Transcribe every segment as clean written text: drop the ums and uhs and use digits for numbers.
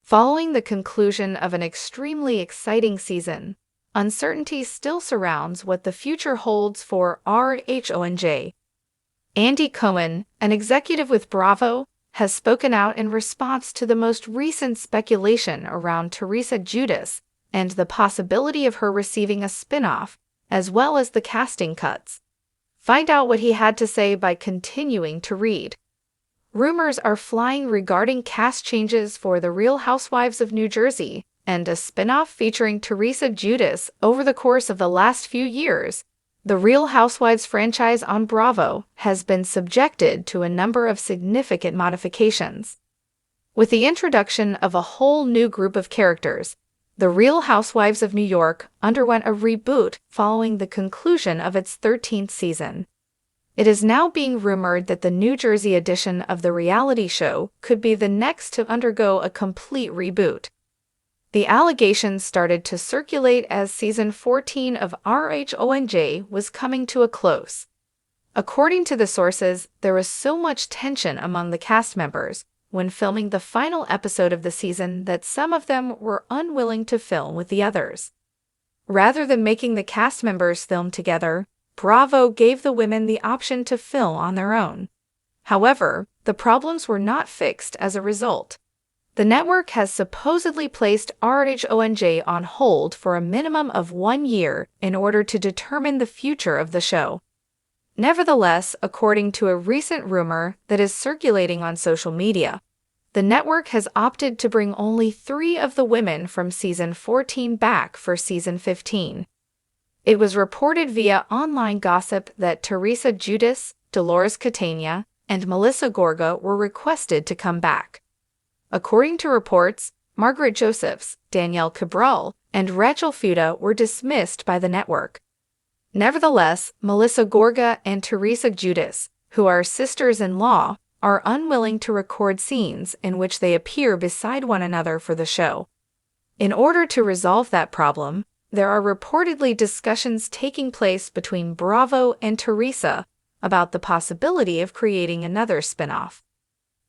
Following the conclusion of an extremely exciting season, uncertainty still surrounds what the future holds for RHONJ. Andy Cohen, an executive with Bravo, has spoken out in response to the most recent speculation around Teresa Giudice and the possibility of her receiving a spinoff, as well as the casting cuts. Find out what he had to say by continuing to read. Rumors are flying regarding cast changes for The Real Housewives of New Jersey and a spinoff featuring Teresa Giudice. Over the course of the last few years, the Real Housewives franchise on Bravo has been subjected to a number of significant modifications. With the introduction of a whole new group of characters, The Real Housewives of New York underwent a reboot following the conclusion of its 13th season. It is now being rumored that the New Jersey edition of the reality show could be the next to undergo a complete reboot. The allegations started to circulate as season 14 of RHONJ was coming to a close. According to the sources, there was so much tension among the cast members when filming the final episode of the season that some of them were unwilling to film with the others. Rather than making the cast members film together, Bravo gave the women the option to film on their own. However, the problems were not fixed as a result. The network has supposedly placed RHONJ on hold for a minimum of 1 year in order to determine the future of the show. Nevertheless, according to a recent rumor that is circulating on social media, the network has opted to bring only 3 of the women from season 14 back for season 15. It was reported via online gossip that Teresa Giudice, Dolores Catania, and Melissa Gorga were requested to come back. According to reports, Margaret Josephs, Danielle Cabral, and Rachel Fuda were dismissed by the network. Nevertheless, Melissa Gorga and Teresa Giudice, who are sisters-in-law, are unwilling to record scenes in which they appear beside one another for the show. In order to resolve that problem, there are reportedly discussions taking place between Bravo and Teresa about the possibility of creating another spinoff.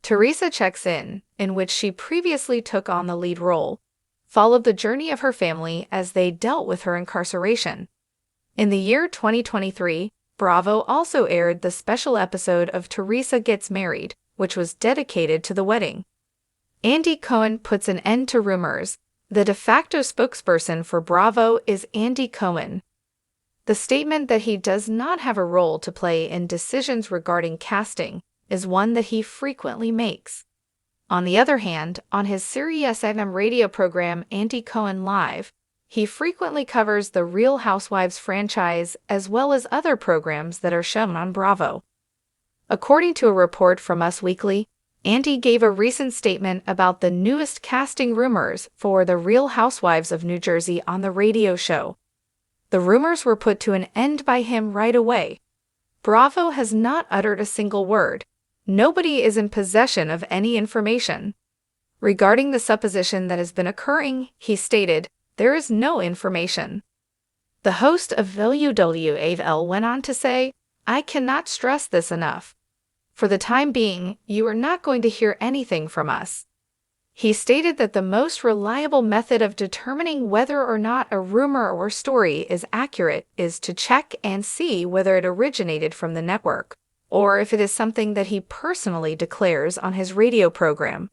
Teresa checks in which she previously took on the lead role, followed the journey of her family as they dealt with her incarceration. In the year 2023, Bravo also aired the special episode of Teresa Gets Married, which was dedicated to the wedding. Andy Cohen puts an end to rumors. The de facto spokesperson for Bravo is Andy Cohen. The statement that he does not have a role to play in decisions regarding casting is one that he frequently makes. On the other hand, on his SiriusXM radio program Andy Cohen Live, he frequently covers the Real Housewives franchise as well as other programs that are shown on Bravo. According to a report from Us Weekly, Andy gave a recent statement about the newest casting rumors for The Real Housewives of New Jersey on the radio show. The rumors were put to an end by him right away. Bravo has not uttered a single word. Nobody is in possession of any information. Regarding the supposition that has been occurring, he stated, "There is no information." The host of WWAL went on to say, "I cannot stress this enough. For the time being, you are not going to hear anything from us." He stated that the most reliable method of determining whether or not a rumor or story is accurate is to check and see whether it originated from the network, or if it is something that he personally declares on his radio program.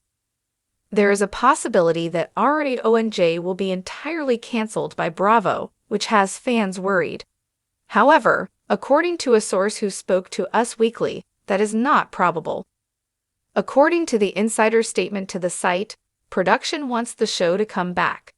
There is a possibility that RHONJ will be entirely canceled by Bravo, which has fans worried. However, according to a source who spoke to Us Weekly, that is not probable. According to the insider statement to the site, production wants the show to come back.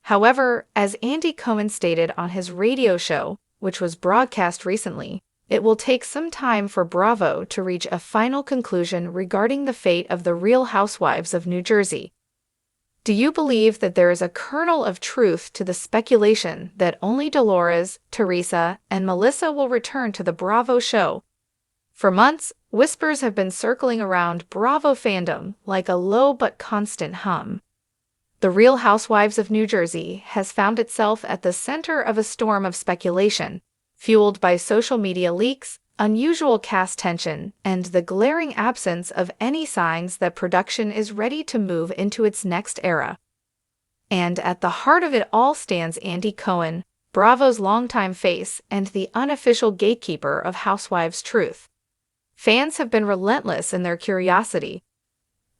However, as Andy Cohen stated on his radio show, which was broadcast recently, it will take some time for Bravo to reach a final conclusion regarding the fate of the Real Housewives of New Jersey. Do you believe that there is a kernel of truth to the speculation that only Dolores, Teresa, and Melissa will return to the Bravo show? For months, whispers have been circling around Bravo fandom like a low but constant hum. The Real Housewives of New Jersey has found itself at the center of a storm of speculation, fueled by social media leaks, unusual cast tension, and the glaring absence of any signs that production is ready to move into its next era. And at the heart of it all stands Andy Cohen, Bravo's longtime face and the unofficial gatekeeper of Housewives' truth. Fans have been relentless in their curiosity.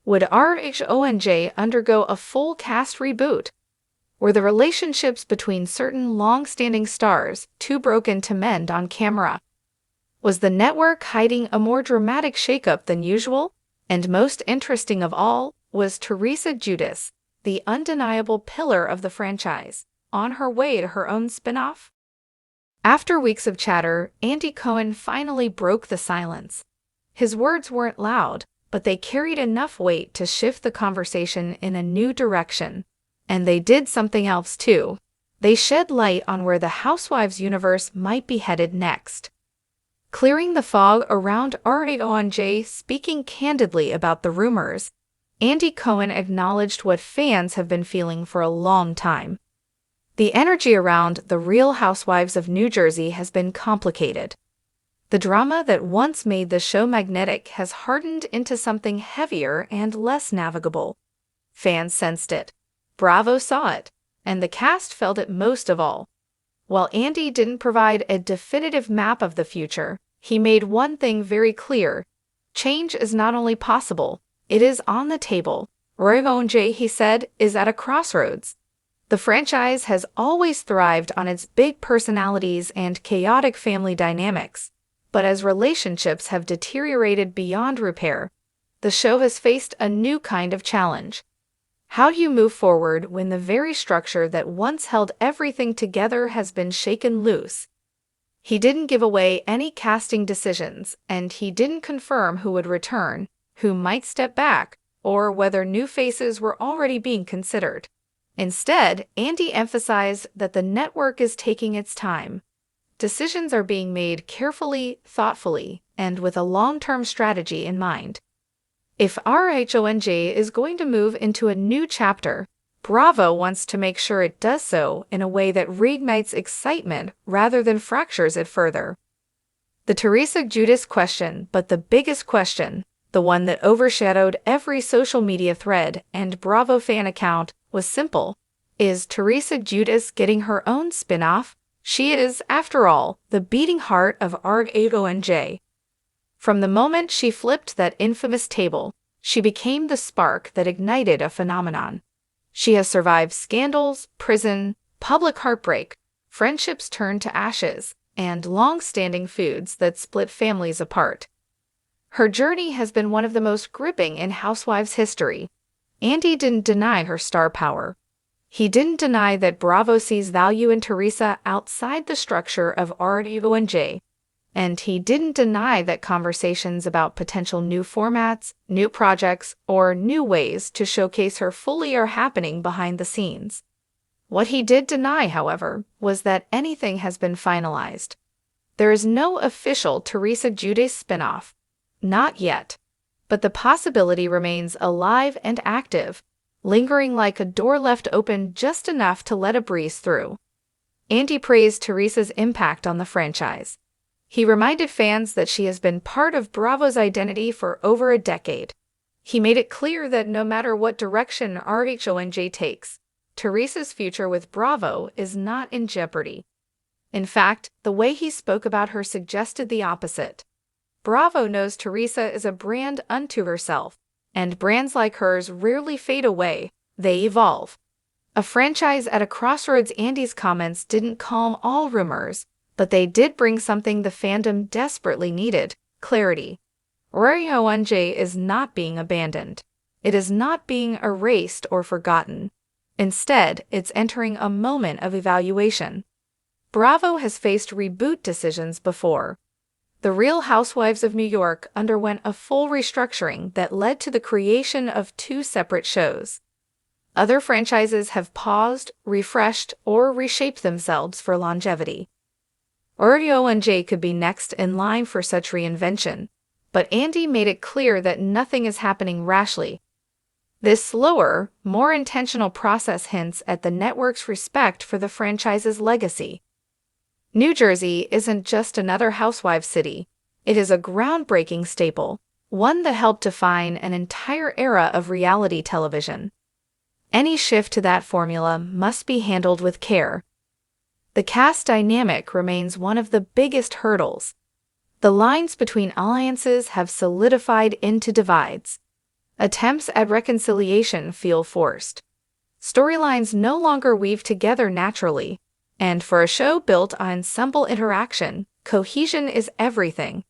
Would RHONJ undergo a full cast reboot? Were the relationships between certain long-standing stars too broken to mend on camera? Was the network hiding a more dramatic shakeup than usual? And most interesting of all, was Teresa Giudice, the undeniable pillar of the franchise, on her way to her own spinoff? After weeks of chatter, Andy Cohen finally broke the silence. His words weren't loud, but they carried enough weight to shift the conversation in a new direction. And they did something else too. They shed light on where the Housewives universe might be headed next. Clearing the fog around RHONJ, speaking candidly about the rumors, Andy Cohen acknowledged what fans have been feeling for a long time. The energy around the Real Housewives of New Jersey has been complicated. The drama that once made the show magnetic has hardened into something heavier and less navigable. Fans sensed it. Bravo saw it, and the cast felt it most of all. While Andy didn't provide a definitive map of the future, he made one thing very clear. Change is not only possible, it is on the table. RHONJ, he said, is at a crossroads. The franchise has always thrived on its big personalities and chaotic family dynamics, but as relationships have deteriorated beyond repair, the show has faced a new kind of challenge. How do you move forward when the very structure that once held everything together has been shaken loose? He didn't give away any casting decisions, and he didn't confirm who would return, who might step back, or whether new faces were already being considered. Instead, Andy emphasized that the network is taking its time. Decisions are being made carefully, thoughtfully, and with a long-term strategy in mind. If RHONJ is going to move into a new chapter, Bravo wants to make sure it does so in a way that reignites excitement rather than fractures it further. The Teresa Giudice question, but the biggest question, the one that overshadowed every social media thread and Bravo fan account, was simple. Is Teresa Giudice getting her own spin-off? She is, after all, the beating heart of RHONJ. From the moment she flipped that infamous table, she became the spark that ignited a phenomenon. She has survived scandals, prison, public heartbreak, friendships turned to ashes, and long-standing feuds that split families apart. Her journey has been one of the most gripping in Housewives history. Andy didn't deny her star power. He didn't deny that Bravo sees value in Teresa outside the structure of RHONJ. And he didn't deny that conversations about potential new formats, new projects, or new ways to showcase her fully are happening behind the scenes. What he did deny, however, was that anything has been finalized. There is no official Teresa Giudice spinoff. Not yet. But the possibility remains alive and active, lingering like a door left open just enough to let a breeze through. Andy praised Teresa's impact on the franchise. He reminded fans that she has been part of Bravo's identity for over a decade. He made it clear that no matter what direction RHONJ takes, Teresa's future with Bravo is not in jeopardy. In fact, the way he spoke about her suggested the opposite. Bravo knows Teresa is a brand unto herself, and brands like hers rarely fade away, they evolve. A franchise at a crossroads. Andy's comments didn't calm all rumors, but they did bring something the fandom desperately needed: clarity. RHONJ is not being abandoned. It is not being erased or forgotten. Instead, it's entering a moment of evaluation. Bravo has faced reboot decisions before. The Real Housewives of New York underwent a full restructuring that led to the creation of 2 separate shows. Other franchises have paused, refreshed, or reshaped themselves for longevity. RHONJ could be next in line for such reinvention, but Andy made it clear that nothing is happening rashly. This slower, more intentional process hints at the network's respect for the franchise's legacy. New Jersey isn't just another housewives city. It is a groundbreaking staple, one that helped define an entire era of reality television. Any shift to that formula must be handled with care. The cast dynamic remains one of the biggest hurdles. The lines between alliances have solidified into divides. Attempts at reconciliation feel forced. Storylines no longer weave together naturally, and for a show built on ensemble interaction, cohesion is everything.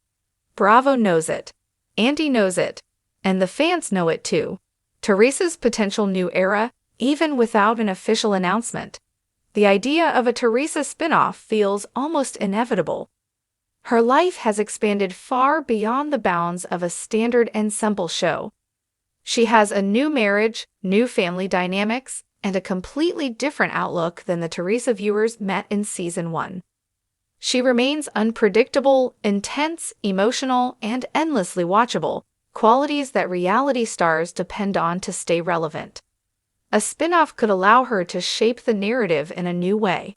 Bravo knows it. Andy knows it. And the fans know it too. Teresa's potential new era, even without an official announcement. The idea of a Teresa spinoff feels almost inevitable. Her life has expanded far beyond the bounds of a standard ensemble show. She has a new marriage, new family dynamics, and a completely different outlook than the Teresa viewers met in Season 1. She remains unpredictable, intense, emotional, and endlessly watchable, qualities that reality stars depend on to stay relevant. A spinoff could allow her to shape the narrative in a new way.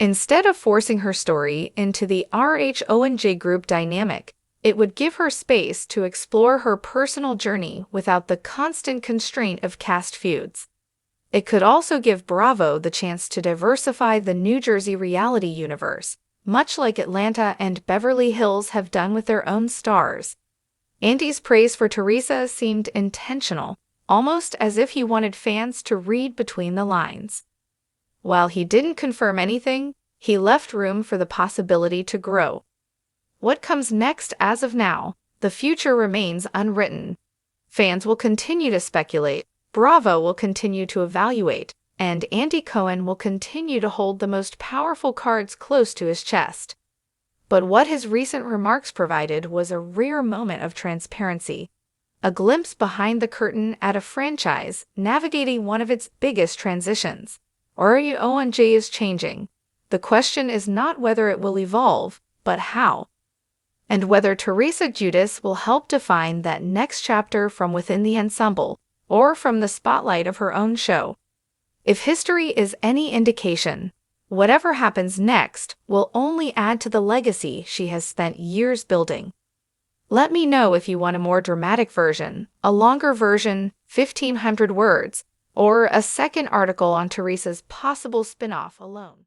Instead of forcing her story into the RHONJ group dynamic, it would give her space to explore her personal journey without the constant constraint of cast feuds. It could also give Bravo the chance to diversify the New Jersey reality universe, much like Atlanta and Beverly Hills have done with their own stars. Andy's praise for Teresa seemed intentional, almost as if he wanted fans to read between the lines. While he didn't confirm anything, he left room for the possibility to grow. What comes next as of now, the future remains unwritten. Fans will continue to speculate, Bravo will continue to evaluate, and Andy Cohen will continue to hold the most powerful cards close to his chest. But what his recent remarks provided was a rare moment of transparency, a glimpse behind the curtain at a franchise navigating one of its biggest transitions. RHONJ is changing. The question is not whether it will evolve, but how. And whether Teresa Giudice will help define that next chapter from within the ensemble, or from the spotlight of her own show. If history is any indication, whatever happens next will only add to the legacy she has spent years building. Let me know if you want a more dramatic version, a longer version, 1,500 words, or a second article on Teresa's possible spinoff alone.